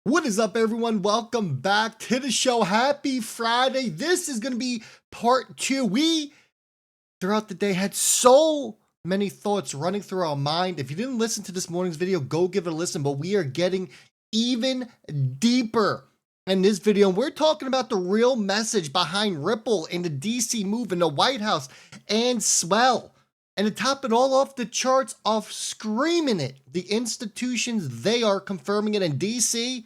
What is up, everyone? Welcome back to the show. Happy Friday. This is going to be part two. We, throughout the day, had so many thoughts running through our mind. If you didn't listen to this morning's video, go give it a listen. But we are getting even deeper in this video. And we're talking about the real message behind Ripple and the DC move in the White House and Swell. And to top it all off, the charts off screaming it. The institutions, they are confirming it in DC.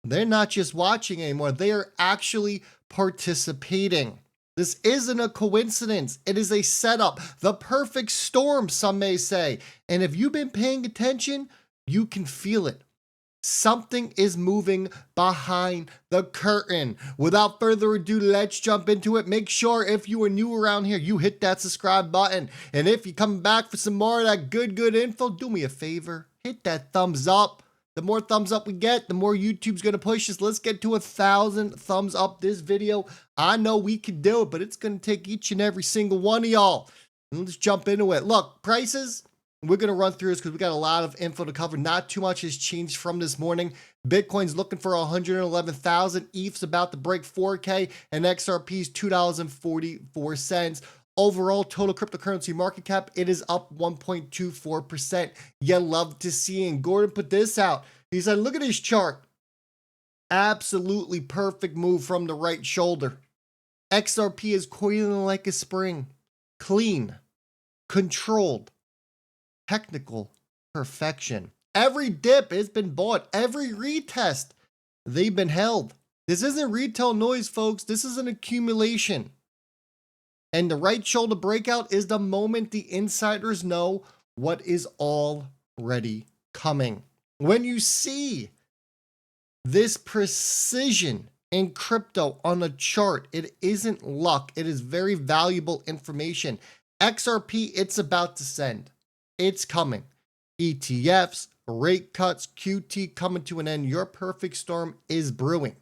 They're not just watching anymore. They are actually participating. This isn't a coincidence. It is a setup, the perfect storm, some may say. And if you've been paying attention, you can feel it. Something is moving behind the curtain. Without further ado, let's jump into it. Make sure if you are new around here, you hit that subscribe button. And if you're coming back for some more of that good info, do me a favor. Hit that thumbs up. The more thumbs up we get, the more YouTube's going to push us. Let's get to 1,000 thumbs up this video. I know we can do it, but it's going to take each and every single one of y'all. Let's jump into it. Look, prices. We're going to run through this because we got a lot of info to cover. Not too much has changed from this morning. Bitcoin's looking for 111,000. ETH's about to break 4K, and XRP's $2.44. Overall, total cryptocurrency market cap, it is up 1.24%. You love to see it. And Gordon put this out. He said, look at this chart. Absolutely perfect move from the right shoulder. XRP is coiling like a spring. Clean. Controlled. Technical perfection. Every dip has been bought. Every retest, they've been held. This isn't retail noise, folks. This is an accumulation. And the right shoulder breakout is the moment the insiders know what is already coming. When you see this precision in crypto on a chart, it isn't luck. It is very valuable information. XRP, it's about to send. It's coming. ETFs, rate cuts, QT coming to an end. Your perfect storm is brewing.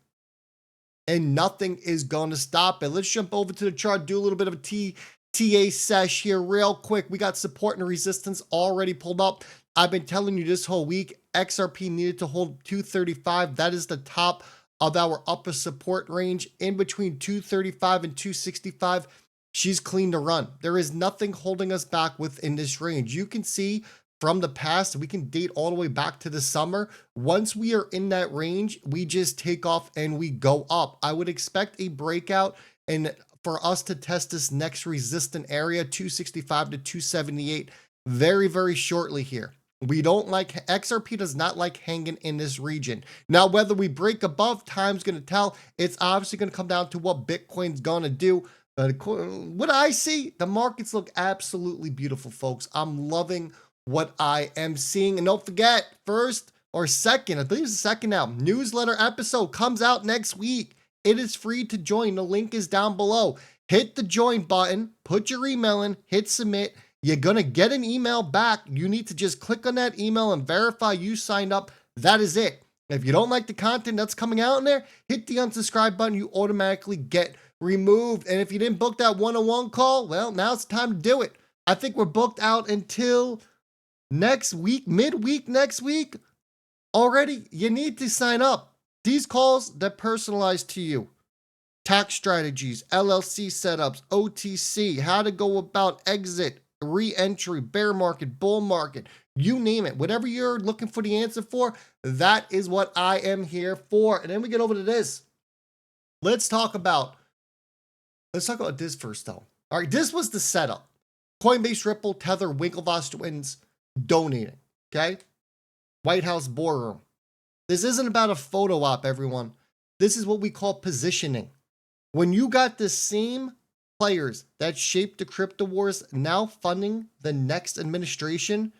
And nothing is going to stop it. Let's jump over to the chart, do a little bit of a TA sesh here real quick. We got support and resistance already pulled up. I've been telling you this whole week, XRP needed to hold 235. That is the top of our upper support range. In between 235 and 265, she's clean to run. There is nothing holding us back within this range. You can see from the past, we can date all the way back to the summer. Once we are in that range, we just take off and we go up. I would expect a breakout and for us to test this next resistant area, 265 to 278, very shortly here. We don't like, XRP does not like hanging in this region. Now, whether we break above, time's going to tell. It's obviously going to come down to what Bitcoin's going to do. But what I see, the markets look absolutely beautiful, folks. I'm loving what I am seeing. And don't forget, first or second, I believe it's the second now, newsletter episode comes out next week. It is free to join. The link is down below. Hit the join button, put your email in, hit submit. You're going to get an email back. You need to just click on that email and verify you signed up. That is it. If you don't like the content that's coming out in there, hit the unsubscribe button. You automatically get removed. And if you didn't book that one-on-one call, well, now it's time to do it. I think we're booked out until next week, midweek next week. Already, you need to sign up. These calls, they're personalized to you. Tax strategies, LLC setups, OTC, how to go about exit, re-entry, bear market, bull market, you name it. Whatever you're looking for the answer for, that is what I am here for. And then we get over to this. Let's talk about this first, though. All right, this was the setup. Coinbase, Ripple, Tether, Winklevoss twins donating, okay? White House boardroom. This isn't about a photo op, everyone. This is what we call positioning. When you got the same players that shaped the crypto wars now funding the next administration,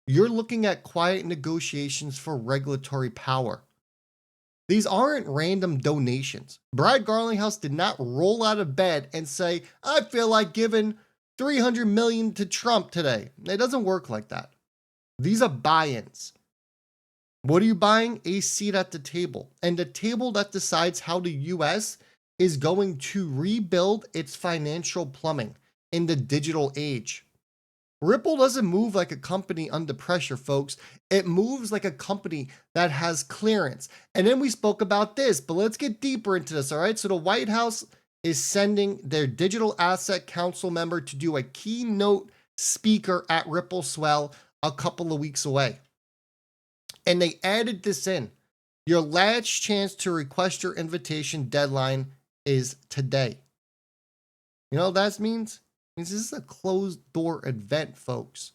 you're looking at quiet negotiations for regulatory power. These aren't random donations. Brad Garlinghouse did not roll out of bed and say, I feel like giving $300 million to Trump today. It doesn't work like that. These are buy-ins. What are you buying? A seat at the table. And the table that decides how the US is going to rebuild its financial plumbing in the digital age. Ripple doesn't move like a company under pressure, folks. It moves like a company that has clearance. And then we spoke about this, but let's get deeper into this, all right? So the White House is sending their digital asset council member to do a keynote speaker at Ripple Swell a couple of weeks away. And they added this in. Your last chance to request your invitation deadline is today. You know what that means? It means this is a closed door event, folks.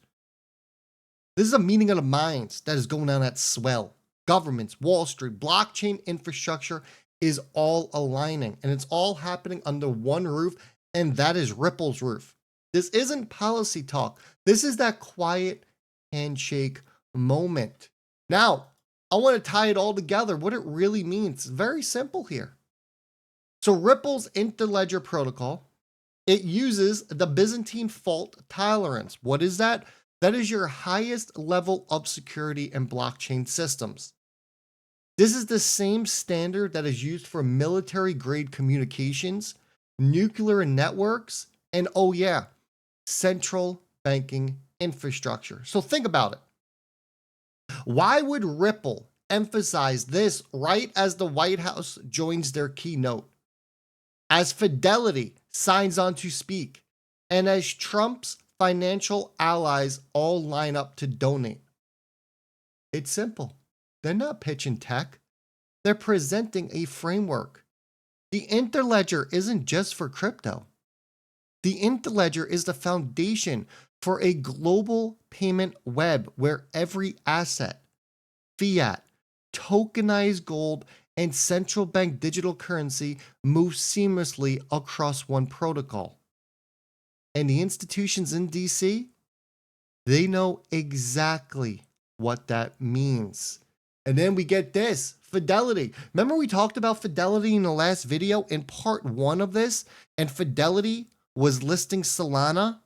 This is a meeting of the minds that is going on at Swell. Governments, Wall Street, blockchain infrastructure is all aligning, and it's all happening under one roof, and that is Ripple's roof. This isn't policy talk. This is that quiet handshake moment. Now, I want to tie it all together, what it really means. It's very simple here. So Ripple's Interledger protocol, it uses the Byzantine fault tolerance. What is that? That is your highest level of security in blockchain systems. This is the same standard that is used for military-grade communications, nuclear networks, and oh yeah, central banking infrastructure. So think about it. Why would Ripple emphasize this right as the White House joins their keynote? As Fidelity signs on to speak, and as Trump's financial allies all line up to donate. It's simple. They're not pitching tech. They're presenting a framework. The Interledger isn't just for crypto. The Interledger is the foundation for a global payment web where every asset, fiat, tokenized gold, and central bank digital currency move seamlessly across one protocol. And the institutions in DC, they know exactly what that means. And then we get this, Fidelity. Remember we talked about Fidelity in the last video in part 1 of this, and Fidelity was listing Solana,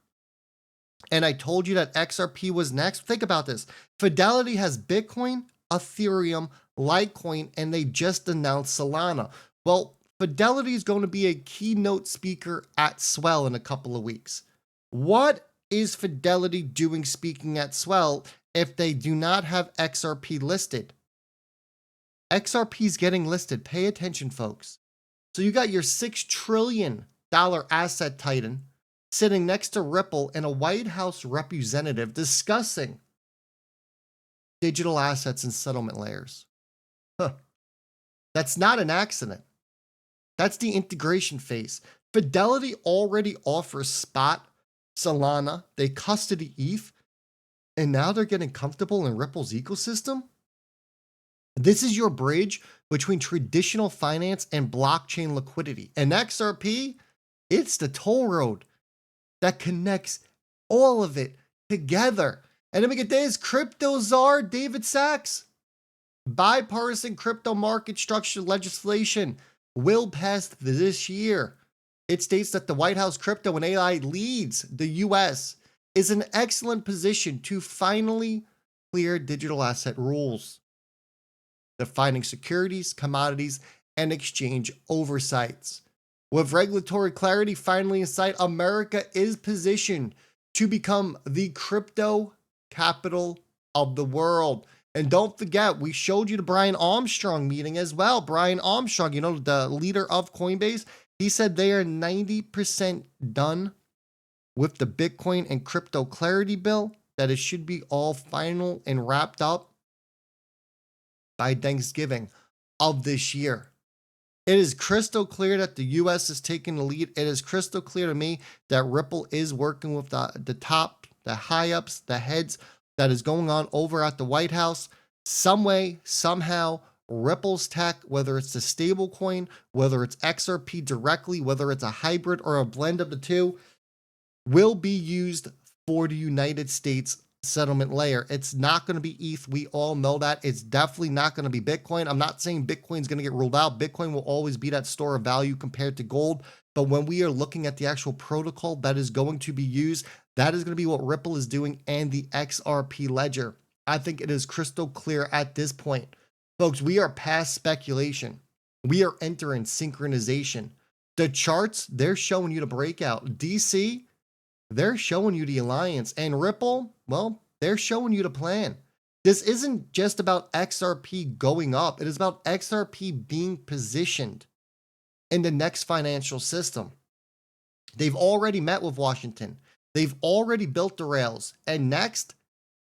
and I told you that XRP was next. Think about this. Fidelity has Bitcoin, Ethereum, Litecoin, and they just announced Solana. Well, Fidelity is going to be a keynote speaker at Swell in a couple of weeks. What is Fidelity doing speaking at Swell if they do not have XRP listed? XRP is getting listed. Pay attention, folks. So you got your $6 trillion asset titan sitting next to Ripple and a White House representative discussing digital assets and settlement layers. That's not an accident. That's the integration phase. Fidelity already offers spot Solana. They custody ETH, and now they're getting comfortable in Ripple's ecosystem. This is your bridge between traditional finance and blockchain liquidity. And XRP, it's the toll road that connects all of it together. And then we get this, crypto czar David Sachs. Bipartisan crypto market structure legislation will pass this year. It states that the White House crypto and AI leads the US is in an excellent position to finally clear digital asset rules, defining securities, commodities, and exchange oversights. With regulatory clarity finally in sight, America is positioned to become the crypto capital of the world. And don't forget, we showed you the Brian Armstrong meeting as well. Brian Armstrong, you know, the leader of Coinbase, he said they are 90% done with the Bitcoin and crypto clarity bill, that it should be all final and wrapped up by Thanksgiving of this year. It is crystal clear that the US is taking the lead. It is crystal clear to me that Ripple is working with the top, the high ups, the heads that is going on over at the White House. Some way, somehow, Ripple's tech, whether it's the stable coin, whether it's XRP directly, whether it's a hybrid or a blend of the two, will be used for the United States settlement layer. It's not going to be ETH. We all know that. It's definitely not going to be Bitcoin. I'm not saying Bitcoin is going to get ruled out. Bitcoin will always be that store of value compared to gold. But when we are looking at the actual protocol that is going to be used, that is going to be what Ripple is doing and the XRP ledger. I think it is crystal clear at this point. Folks, we are past speculation. We are entering synchronization. The charts, they're showing you the breakout. DC, they're showing you the alliance. And Ripple, well, they're showing you the plan. This isn't just about XRP going up. It is about XRP being positioned in the next financial system. They've already met with Washington. They've already built the rails. And next,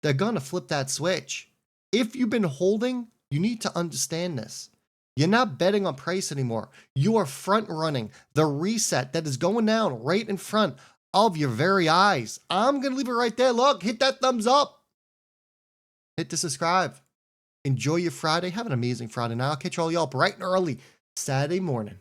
they're going to flip that switch. If you've been holding, you need to understand this. You're not betting on price anymore. You are front running the reset that is going down right in front of your very eyes. I'm going to leave it right there. Look, hit that thumbs up. Hit the subscribe. Enjoy your Friday. Have an amazing Friday. Now I'll catch all y'all bright and early Saturday morning.